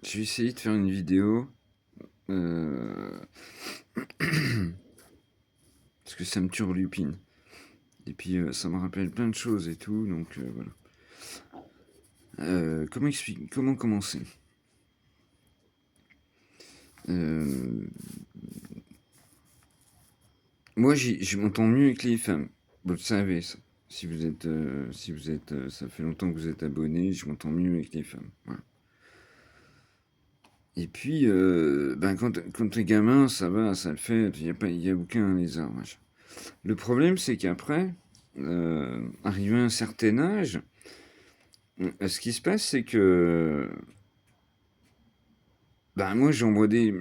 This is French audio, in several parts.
Je vais essayer de faire une vidéo. euh, Parce que ça me turlupine. Et puis ça me rappelle plein de choses et tout, donc voilà. Comment commencer? Euh, Moi, je m'entends mieux avec les femmes. Vous le savez, ça. Ça fait longtemps que vous êtes abonné, je m'entends mieux avec les femmes. Voilà. Et puis, ben quand t'es gamin, ça va, ça le fait. Il y a aucun lézard, machin. Le problème, c'est qu'après, arrivé à un certain âge, ce qui se passe, c'est que, ben moi, j'envoie des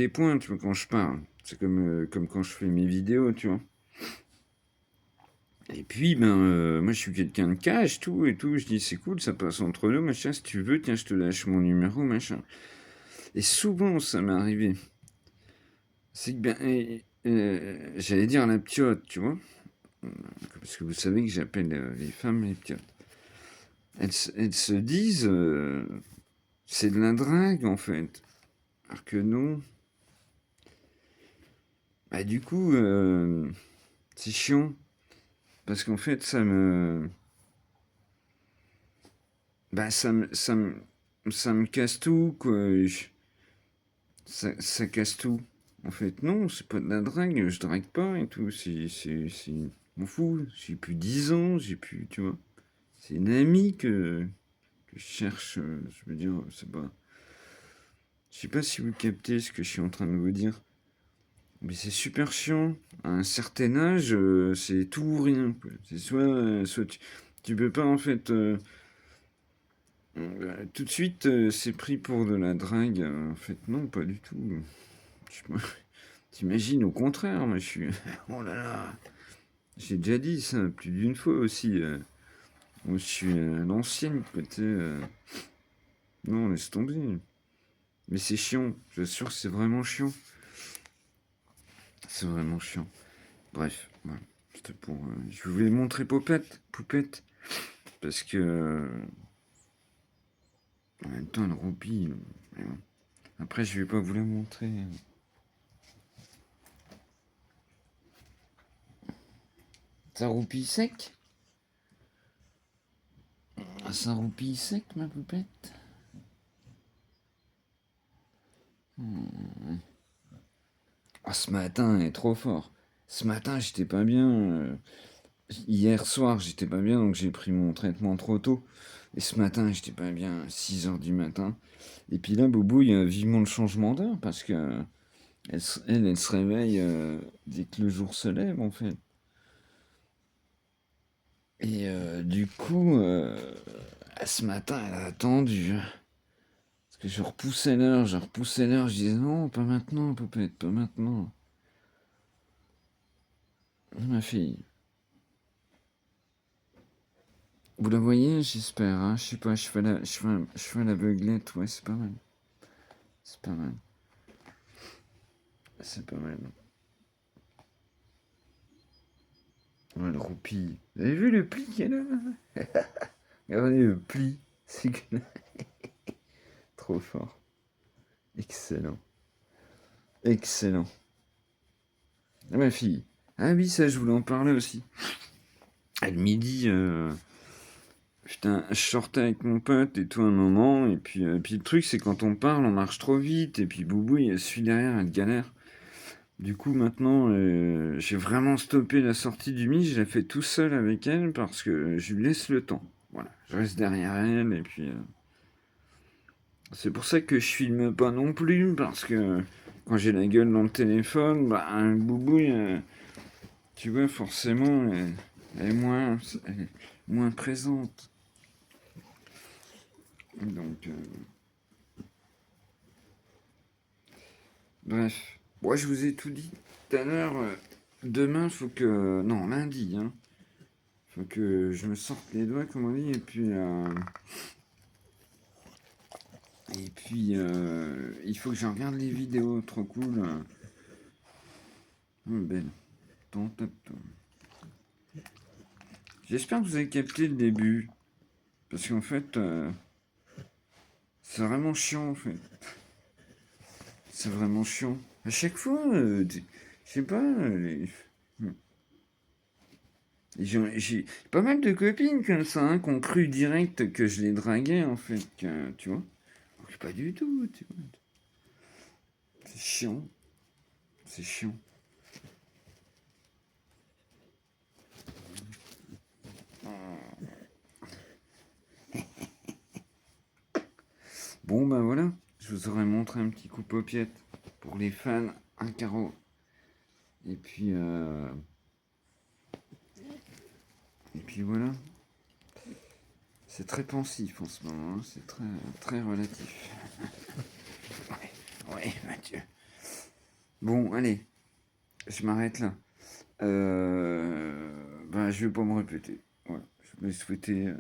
points, tu vois, quand je parle. C'est comme quand je fais mes vidéos, tu vois. Et puis, ben, moi, je suis quelqu'un de cash, tout et tout. Je dis, c'est cool, ça passe entre nous, machin. Si tu veux, tiens, je te lâche mon numéro, machin. Et souvent, ça m'est arrivé. C'est que, ben, j'allais dire à la ptiote, tu vois. Parce que vous savez que j'appelle les femmes les ptiotes. Elles se disent, c'est de la drague, en fait. Alors que non. Bah, du coup, c'est chiant. Parce qu'en fait, bah, ça me casse tout, quoi. Ça casse tout. En fait, non, c'est pas de la drague, je drague pas et tout. M'en fous, j'ai plus 10 ans, j'ai plus, tu vois. C'est une amie que je cherche, je veux dire, c'est pas. Je sais pas si vous captez ce que je suis en train de vous dire. Mais c'est super chiant. À un certain âge, c'est tout ou rien, quoi. C'est soit tu peux pas, en fait. Tout de suite, c'est pris pour de la drague. En fait, non, pas du tout. Je- T'imagines, au contraire, moi je suis. Oh là là! J'ai déjà dit ça plus d'une fois aussi. Moi je suis à l'ancienne côté. Non, laisse tomber. Mais c'est chiant, je suis sûr que c'est vraiment chiant. C'est vraiment chiant. Bref, voilà. C'était pour. Je voulais montrer Poupette, parce que. En même temps, elle roupille. Après, je vais pas vous la montrer. Ça roupille sec? Ah, ça roupille sec, ma Poupette? Ah, ce matin, elle est trop fort. Ce matin, j'étais pas bien. Hier soir, j'étais pas bien, donc j'ai pris mon traitement trop tôt. Et ce matin, j'étais pas bien, 6 heures du matin. Et puis là, Boubou, il y a vivement le changement d'heure, parce que elle se réveille dès que le jour se lève, en fait. Et du coup, ce matin, elle a attendu. Parce que je repoussais l'heure, je disais non, pas maintenant, Poupette, pas maintenant. Ma fille. Vous la voyez, j'espère, hein? Je sais pas, je fais l'aveuglette, ouais, c'est pas mal. C'est pas mal. C'est pas mal. Ouais, le roupille. Vous avez vu le pli qu'elle a là? Regardez le pli. C'est trop fort. Excellent. Excellent. Ah, ma fille. Ah oui, ça, je voulais en parler aussi. À le midi, putain, je sortais avec mon pote et tout un moment, et puis le truc, c'est quand on parle, on marche trop vite, et puis Boubou, il suit derrière, elle galère. Du coup, maintenant, j'ai vraiment stoppé la sortie du midi, je la fais tout seul avec elle, parce que je lui laisse le temps. Voilà, je reste derrière elle, et puis... c'est pour ça que je filme pas non plus, parce que quand j'ai la gueule dans le téléphone, bah, un boubouille, tu vois, forcément, elle est moins présente. Donc, bref. Moi, je vous ai tout dit tout à l'heure. Demain, faut que. Non, lundi, hein. Faut que je me sorte les doigts, comme on dit, et puis, il faut que je regarde les vidéos, trop cool. Belle. Ton, top, ton. J'espère que vous avez capté le début. Parce qu'en fait, C'est vraiment chiant, en fait. C'est vraiment chiant. À chaque fois, je sais pas, j'ai pas mal de copines comme ça, hein, qui ont cru direct que je les draguais, en fait, tu vois. Alors que pas du tout, tu vois. C'est chiant. C'est chiant. Bon, ben voilà. Je vous aurais montré un petit coup paupiette pour les fans, un carreau. Et puis voilà. C'est très pensif en ce moment, hein. C'est très, très relatif. Ouais, Mathieu. Bon, allez, je m'arrête là. Je vais pas me répéter. Voilà, je vais souhaiter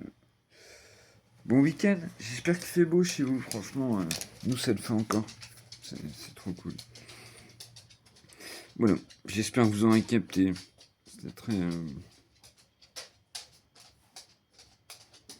bon week-end. J'espère qu'il fait beau chez vous, franchement. Nous, ça le fait encore. C'est trop cool. Voilà, j'espère que vous aurez capté. C'était très...